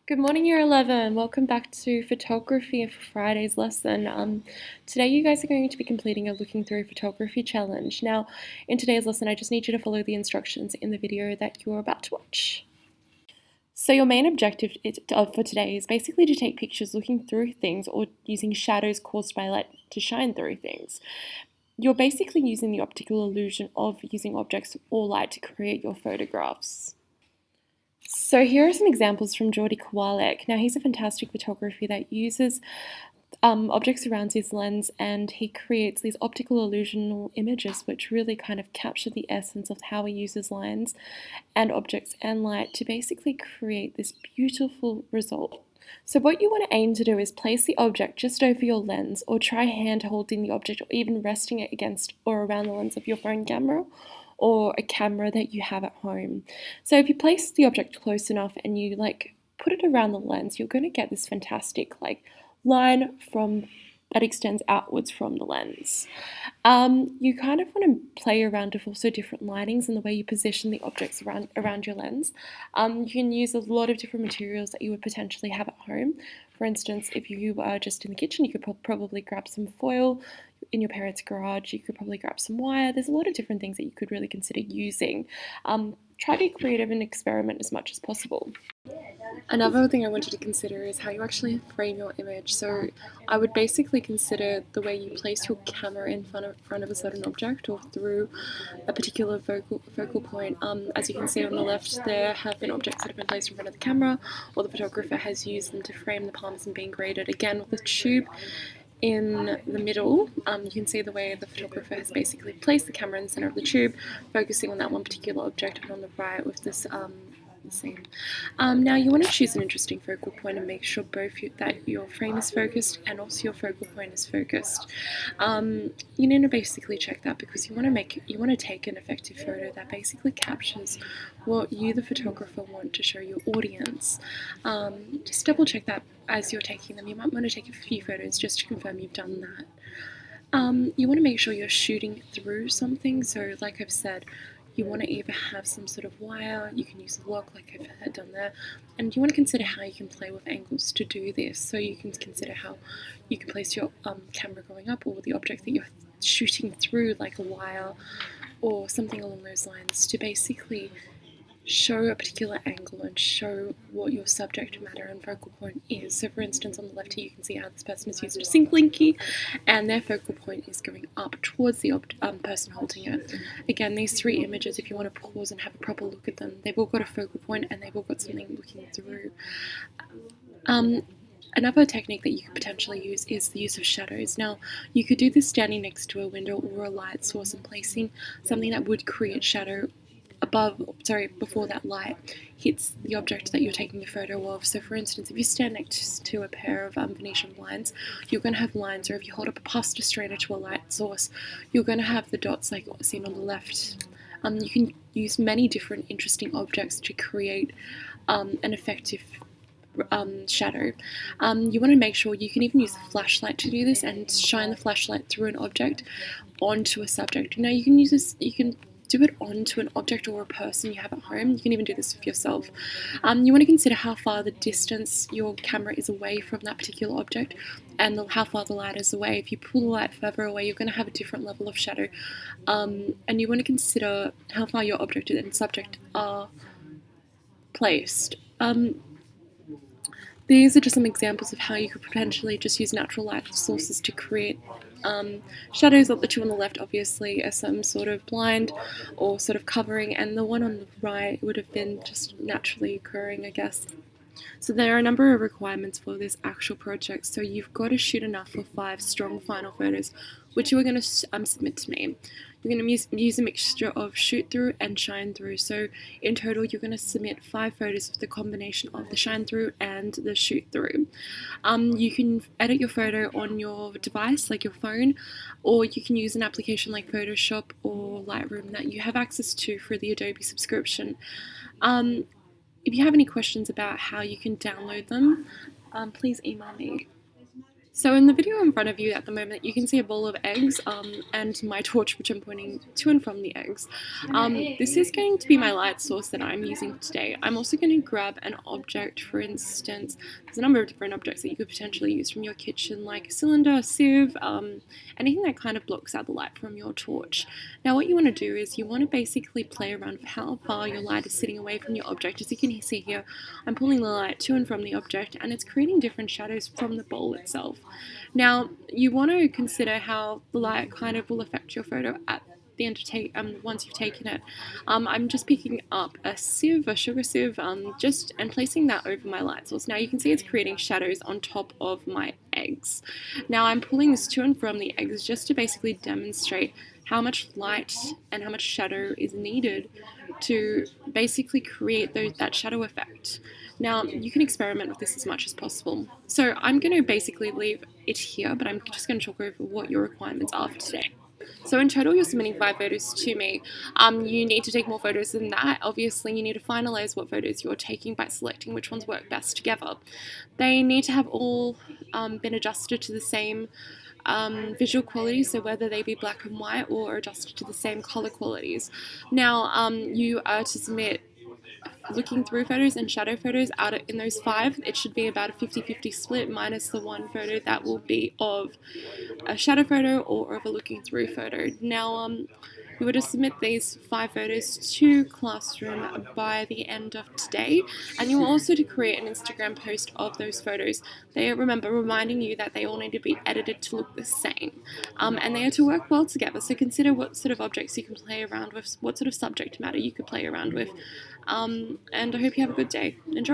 Good morning, Year 11. Welcome back to photography for Friday's lesson. Today you guys are going to be completing a looking through photography challenge. Now, in today's lesson, I just need you to follow the instructions in the video that you're about to watch. So your main objective for today is basically to take pictures looking through things or using shadows caused by light to shine through things. You're basically using the optical illusion of using objects or light to create your photographs. So here are some examples from Jordi Kowalek. Now he's a fantastic photographer that uses objects around his lens, and he creates these optical illusional images which really kind of capture the essence of how he uses lines and objects and light to basically create this beautiful result. So what you want to aim to do is place the object just over your lens, or try hand holding the object or even resting it against or around the lens of your phone camera or a camera that you have at home. So if you place the object close enough and you put it around the lens, you're going to get this fantastic line from that extends outwards from the lens. You kind of want to play around with also different lightings and the way you position the objects around your lens. You can use a lot of different materials that you would potentially have at home. For instance, if you are just in the kitchen, you could probably grab some foil. In your parents' garage, you could probably grab some wire. There's a lot of different things that you could really consider using. Try to be creative and experiment as much as possible. Another thing I wanted to consider is how you actually frame your image. So I would basically consider the way you place your camera in front of a certain object or through a particular focal point. As you can see on the left, there have been objects that have been placed in front of the camera, or the photographer has used them to frame the palms and being graded. Again, with the tube in the middle, you can see the way the photographer has basically placed the camera in the center of the tube, focusing on that one particular object, and on the right with this the same. Now you want to choose an interesting focal point and make sure both that your frame is focused and also your focal point is focused. You need to basically check that because you want to take an effective photo that basically captures what you, the photographer, want to show your audience. Just double check that as you're taking them. You might want to take a few photos just to confirm you've done that. You want to make sure you're shooting through something. So like I've said, you want to either have some sort of wire, you can use a lock like I've had done there, and you want to consider how you can play with angles to do this. So you can consider how you can place your camera going up, or the object that you're shooting through, like a wire or something along those lines, to basically show a particular angle and show what your subject matter and focal point is. So for instance, on the left here you can see how this person has used a sync linky and their focal point is going up towards the person holding it. Again, these three images, if you want to pause and have a proper look at them, they've all got a focal point and they've all got something looking through. Another technique that you could potentially use is the use of shadows. Now, you could do this standing next to a window or a light source and placing something that would create shadow before that light hits the object that you're taking the photo of. So for instance, if you stand next to a pair of Venetian blinds, you're going to have lines, or if you hold up a pasta strainer to a light source, you're going to have the dots like seen on the left. You can use many different interesting objects to create an effective shadow. You want to make sure you can even use a flashlight to do this and shine the flashlight through an object onto a subject. Now you can use this, you can do it onto an object or a person you have at home. You can even do this with yourself. You want to consider how far the distance your camera is away from that particular object and how far the light is away. If you pull the light further away, you're going to have a different level of shadow. And you want to consider how far your object and subject are placed. These are just some examples of how you could potentially just use natural light sources to create shadows. The two on the left obviously are some sort of blind or sort of covering, and the one on the right would have been just naturally occurring, I guess. So there are a number of requirements for this actual project. So you've got to shoot enough for 5 strong final photos, which you are going to submit to me. You're going to use a mixture of shoot through and shine through. So in total, you're going to submit 5 photos of the combination of the shine through and the shoot through. You can edit your photo on your device, like your phone, or you can use an application like Photoshop or Lightroom that you have access to through the Adobe subscription. If you have any questions about how you can download them, please email me. So in the video in front of you at the moment, you can see a bowl of eggs and my torch, which I'm pointing to and from the eggs. This is going to be my light source that I'm using today. I'm also going to grab an object, for instance. There's a number of different objects that you could potentially use from your kitchen, like a cylinder, a sieve, anything that kind of blocks out the light from your torch. Now what you want to do is you want to basically play around with how far your light is sitting away from your object. As you can see here, I'm pulling the light to and from the object, and it's creating different shadows from the bowl itself. Now, you want to consider how the light kind of will affect your photo at the end of once you've taken it. I'm just picking up a sieve, a sugar sieve, and placing that over my light source. Now you can see it's creating shadows on top of my eggs. Now I'm pulling this to and from the eggs just to basically demonstrate how much light and how much shadow is needed to basically create that shadow effect. Now, you can experiment with this as much as possible. So I'm going to basically leave it here, but I'm just going to talk over what your requirements are for today. So in total, you're submitting 5 photos to me. You need to take more photos than that. Obviously, you need to finalize what photos you're taking by selecting which ones work best together. They need to have all been adjusted to the same visual quality, so whether they be black and white or adjusted to the same color qualities. Now, you are to submit looking through photos and shadow photos out in those 5. It should be about a 50-50 split, minus the one photo that will be of a shadow photo or of a looking through photo. Now, you were to submit these 5 photos to Classroom by the end of today, and you are also to create an Instagram post of those photos. They are, remember, reminding you that they all need to be edited to look the same, and they are to work well together. So consider what sort of objects you can play around with, what sort of subject matter you could play around with, and I hope you have a good day. Enjoy.